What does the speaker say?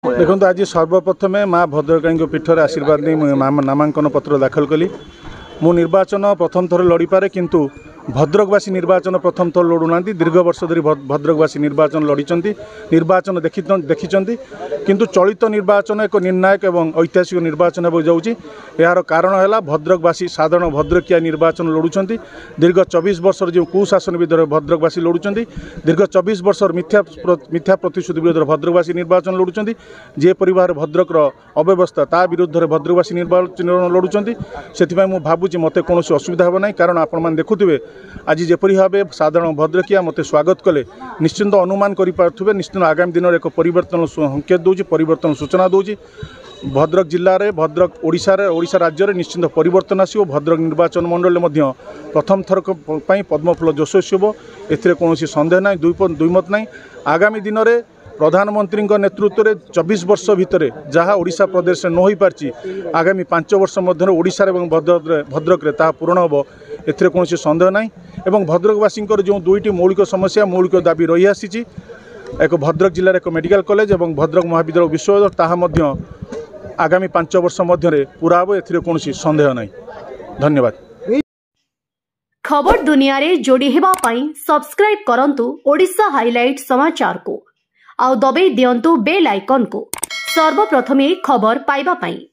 देखो आज सर्वप्रथम माँ भद्रकाली पीठर आशीर्वाद नहीं नामांकन पत्र दाखल कली। मु निर्वाचन प्रथम थर लड़ी पारे किंतु भद्रकवासी निर्वाचन प्रथम थर लड़ुना। दीर्घ वर्ष धरी भद्रकवासी निर्वाचन लड़ी निर्वाचन देखी किंतु चलित निर्वाचन एक निर्णायक एवं ऐतिहासिक निर्वाचन हो जाऊँगी। यार कारण है भद्रकवासी साधारण भद्रकिया निर्वाचन लड़ुं। दीर्घ 24 वर्ष जो कुशासन विरुद्ध भद्रकवासी लड़ुं। दीर्घ 24 वर्ष मिथ्या प्रतिश्रुति विरुद्ध भद्रकवासी निर्वाचन लड़ुं। जे परिवार भद्रकर अव्यवस्था ता विरुद्ध भद्रकवासी निर्वाचन लड़ुं। से मुझे भावुँ मत कौन असुविधा हे ना। कारण आपण मैंने देखुए आज जपरी भाव साधारण भद्रकिया मत स्वागत कले निश्चिंत अनुमान करें। निश्चिंत आगामी दिन में एक परिवर्तन संकेत दूसरी परिवर्तन सूचना दूसरी। भद्रक जिले में भद्रक ओडिशा राज्य में निश्चिंत परिवर्तन आसो। भद्रक निर्वाचन मंडल में प्रथम थर पद्मफूल जोशस्वी हो ए कौन सन्देह ना दुईमत ना। आगामी दिन में प्रधानमंत्री नेतृत्व में 24 वर्ष भितर जहाँ ओडिशा प्रदेश में न हो पार्ची आगामी 5 वर्ष मध्य ओडिशा और भद्रक रे ताहा पूरण हम ए कौन सन्देह ना। एवं भद्रकवासी जो दुईटी मौलिक समस्या मौलिक दाबी रही आसी एक भद्रक जिले एक मेडिकल कॉलेज और भद्रक महाविद्यालय विश्वविद्यालय ताहा आगामी 5 वर्ष मध्य पूरा हम ए कौन सन्देह ना। धन्यवाद। खबर दुनिया रे जोड़ी हेबा पाई सब्सक्राइब करंतु ओडिशा हाइलाइट समाचार को आउ दबे दियंतु बेल आइकन को सर्वप्रथमे खबर पाइबा पाई।